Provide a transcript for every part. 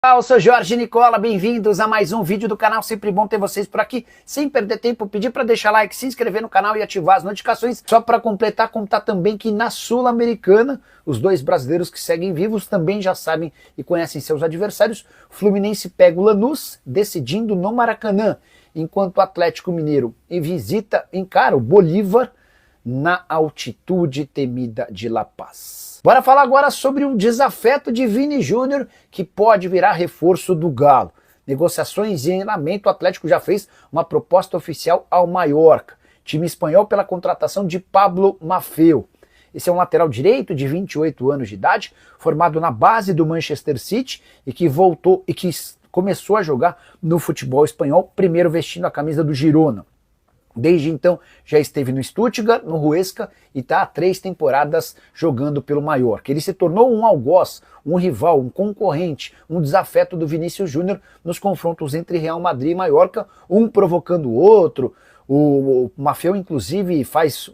Olá, eu sou Jorge Nicola, bem-vindos a mais um vídeo do canal, sempre bom ter vocês por aqui. Sem perder tempo, pedir para deixar like, se inscrever no canal e ativar as notificações. Só para completar, contar também que na Sul-Americana, os dois brasileiros que seguem vivos também já sabem e conhecem seus adversários. O Fluminense pega o Lanús, decidindo no Maracanã, enquanto o Atlético Mineiro encara o Bolívar na altitude temida de La Paz. Bora falar agora sobre um desafeto de Vini Júnior que pode virar reforço do Galo. Negociações em andamento, o Atlético já fez uma proposta oficial ao Mallorca, time espanhol, pela contratação de Pablo Maffeo. Esse é um lateral direito de 28 anos de idade, formado na base do Manchester City e que começou a jogar no futebol espanhol, primeiro vestindo a camisa do Girona. Desde então já esteve no Stuttgart, no Huesca e está há 3 temporadas jogando pelo Mallorca. Ele se tornou um algoz, um rival, um concorrente, um desafeto do Vinícius Júnior nos confrontos entre Real Madrid e Mallorca, um provocando o outro. O Maffeo inclusive faz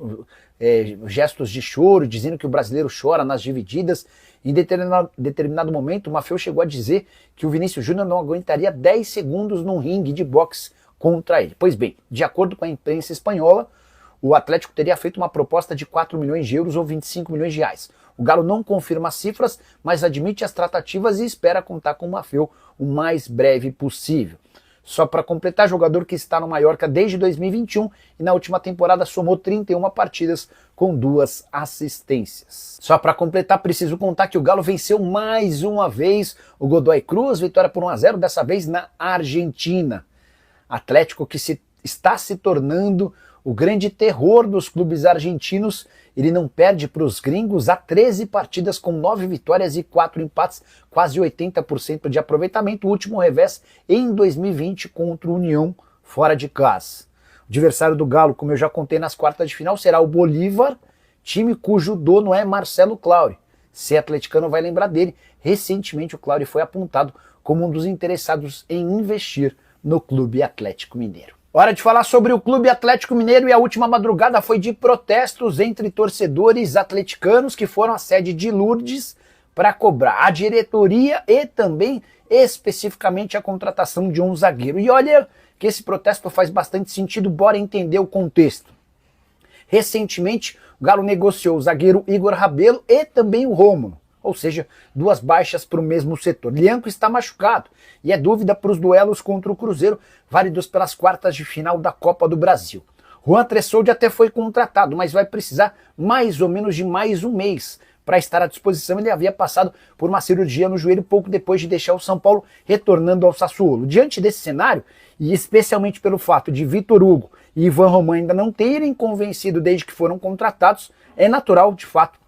gestos de choro, dizendo que o brasileiro chora nas divididas. Em determinado momento o Maffeo chegou a dizer que o Vinícius Júnior não aguentaria 10 segundos num ringue de boxe contra ele. Pois bem, de acordo com a imprensa espanhola, o Atlético teria feito uma proposta de 4 milhões de euros ou 25 milhões de reais. O Galo não confirma as cifras, mas admite as tratativas e espera contar com o Maffeo o mais breve possível. Só para completar, jogador que está no Mallorca desde 2021 e na última temporada somou 31 partidas com 2 assistências. Só para completar, preciso contar que o Galo venceu mais uma vez o Godoy Cruz, vitória por 1-0, dessa vez na Argentina. Atlético que está se tornando o grande terror dos clubes argentinos. Ele não perde para os gringos há 13 partidas com 9 vitórias e 4 empates, quase 80% de aproveitamento. O último revés em 2020 contra o União fora de casa. O adversário do Galo, como eu já contei nas quartas de final, será o Bolívar, time cujo dono é Marcelo Claure. Se atleticano vai lembrar dele, recentemente o Claure foi apontado como um dos interessados em investir no Clube Atlético Mineiro. Hora de falar sobre o Clube Atlético Mineiro, e a última madrugada foi de protestos entre torcedores atleticanos que foram à sede de Lourdes para cobrar a diretoria e também especificamente a contratação de um zagueiro. E olha que esse protesto faz bastante sentido, bora entender o contexto. Recentemente o Galo negociou o zagueiro Igor Rabelo e também o Rômulo, ou seja, 2 baixas para o mesmo setor. Lianco está machucado e é dúvida para os duelos contra o Cruzeiro, válidos pelas quartas de final da Copa do Brasil. Juan Tressoldi até foi contratado, mas vai precisar mais ou menos de mais um mês para estar à disposição. Ele havia passado por uma cirurgia no joelho pouco depois de deixar o São Paulo, retornando ao Sassuolo. Diante desse cenário, e especialmente pelo fato de Vitor Hugo e Ivan Roman ainda não terem convencido desde que foram contratados, é natural, de fato,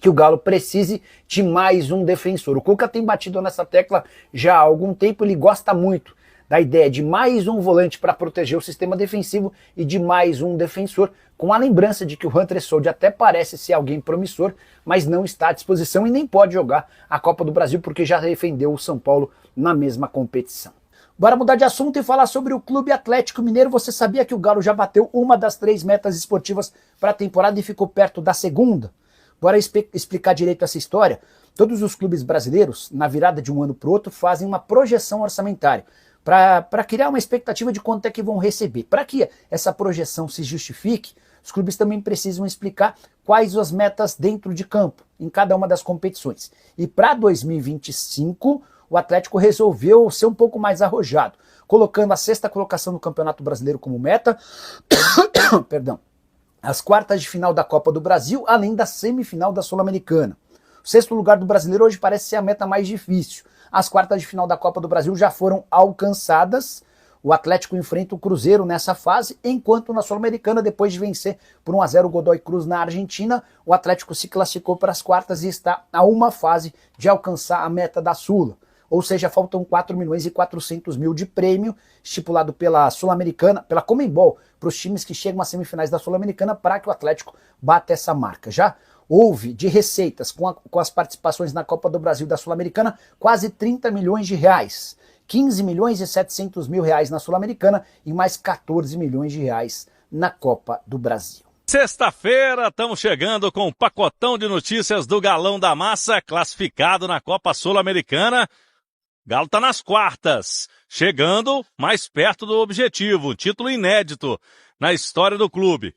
que o Galo precise de mais um defensor. O Cuca tem batido nessa tecla já há algum tempo, ele gosta muito da ideia de mais um volante para proteger o sistema defensivo e de mais um defensor, com a lembrança de que o Juan Tressoldi até parece ser alguém promissor, mas não está à disposição e nem pode jogar a Copa do Brasil porque já defendeu o São Paulo na mesma competição. Bora mudar de assunto e falar sobre o Clube Atlético Mineiro. Você sabia que o Galo já bateu uma das 3 metas esportivas para a temporada e ficou perto da segunda? Bora explicar direito essa história. Todos os clubes brasileiros, na virada de um ano para o outro, fazem uma projeção orçamentária para criar uma expectativa de quanto é que vão receber. Para que essa projeção se justifique, os clubes também precisam explicar quais as metas dentro de campo, em cada uma das competições. E para 2025, o Atlético resolveu ser um pouco mais arrojado, colocando a 6ª colocação no Campeonato Brasileiro como meta, perdão, as quartas de final da Copa do Brasil, além da semifinal da Sul-Americana. O 6º lugar do Brasileiro hoje parece ser a meta mais difícil. As quartas de final da Copa do Brasil já foram alcançadas. O Atlético enfrenta o Cruzeiro nessa fase, enquanto na Sul-Americana, depois de vencer por 1-0 o Godoy Cruz na Argentina, o Atlético se classificou para as quartas e está a uma fase de alcançar a meta da Sula. Ou seja, faltam 4 milhões e 400 mil de prêmio estipulado pela Sul-Americana, pela Conmebol, para os times que chegam às semifinais da Sul-Americana, para que o Atlético bata essa marca. Já houve de receitas com as participações na Copa do Brasil da Sul-Americana quase 30 milhões de reais. 15 milhões e 700 mil reais na Sul-Americana e mais 14 milhões de reais na Copa do Brasil. Sexta-feira, estamos chegando com um pacotão de notícias do Galão da Massa, classificado na Copa Sul-Americana. Galo tá nas quartas, chegando mais perto do objetivo, título inédito na história do clube.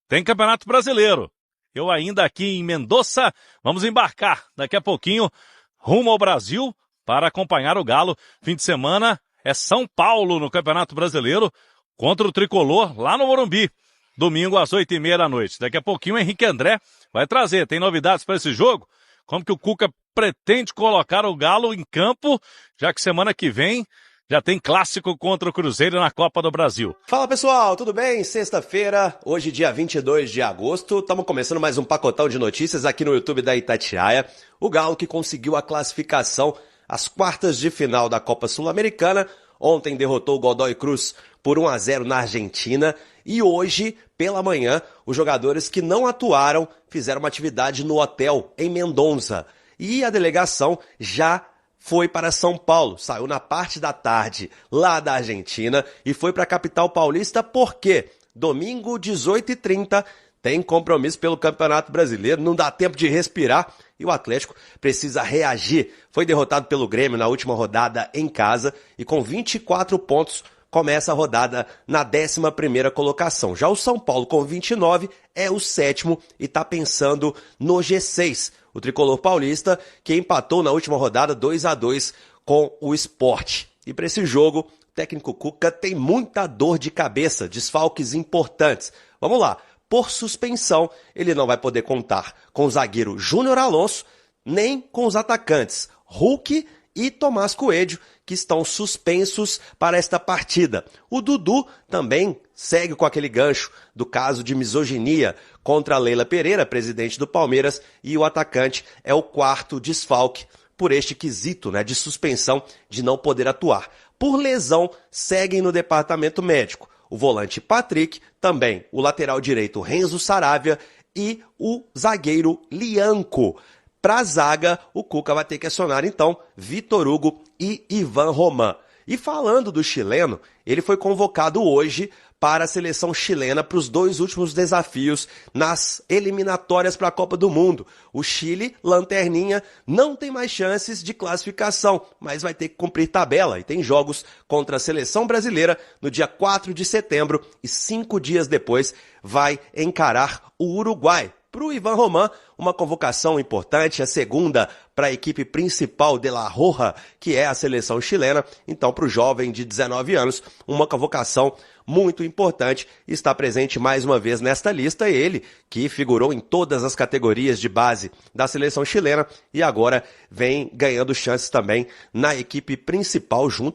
Tem Campeonato Brasileiro. Eu ainda aqui em Mendoza, vamos embarcar daqui a pouquinho rumo ao Brasil para acompanhar o Galo. Fim de semana é São Paulo no Campeonato Brasileiro contra o Tricolor lá no Morumbi. Domingo às 8h30 da noite. Daqui a pouquinho o Henrique André vai trazer. Tem novidades para esse jogo? Como que o Cuca pretende colocar o Galo em campo, já que semana que vem já tem clássico contra o Cruzeiro na Copa do Brasil. Fala pessoal, tudo bem? Sexta-feira, hoje dia 22 de agosto, estamos começando mais um pacotão de notícias aqui no YouTube da Itatiaia. O Galo que conseguiu a classificação às quartas de final da Copa Sul-Americana, ontem derrotou o Godoy Cruz por 1-0 na Argentina e hoje, pela manhã, os jogadores que não atuaram fizeram uma atividade no hotel em Mendoza e a delegação já foi para São Paulo, saiu na parte da tarde lá da Argentina e foi para a capital paulista porque domingo, 18h30, tem compromisso pelo Campeonato Brasileiro, não dá tempo de respirar e o Atlético precisa reagir. Foi derrotado pelo Grêmio na última rodada em casa e com 24 pontos começa a rodada na 11ª colocação. Já o São Paulo com 29 é o 7º e está pensando no G6. O tricolor paulista que empatou na última rodada 2-2 com o Sport. E para esse jogo, o técnico Cuca tem muita dor de cabeça, desfalques importantes. Vamos lá, por suspensão, ele não vai poder contar com o zagueiro Júnior Alonso, nem com os atacantes Hulk e Tomás Coelho, que estão suspensos para esta partida. O Dudu também segue com aquele gancho do caso de misoginia contra a Leila Pereira, presidente do Palmeiras, e o atacante é o 4º desfalque por este quesito, de suspensão de não poder atuar. Por lesão, seguem no departamento médico o volante Patrick, também o lateral direito Renzo Saravia e o zagueiro Lianco. Para a zaga, o Cuca vai ter que acionar, então, Vitor Hugo e Ivan Roman. E falando do chileno, ele foi convocado hoje para a seleção chilena para os 2 últimos desafios nas eliminatórias para a Copa do Mundo. O Chile, lanterninha, não tem mais chances de classificação, mas vai ter que cumprir tabela e tem jogos contra a seleção brasileira no dia 4 de setembro e 5 dias depois vai encarar o Uruguai. Para o Ivan Roman, uma convocação importante, a segunda para a equipe principal de La Roja, que é a seleção chilena. Então, para o jovem de 19 anos, uma convocação muito importante. Está presente mais uma vez nesta lista ele, que figurou em todas as categorias de base da seleção chilena e agora vem ganhando chances também na equipe principal junto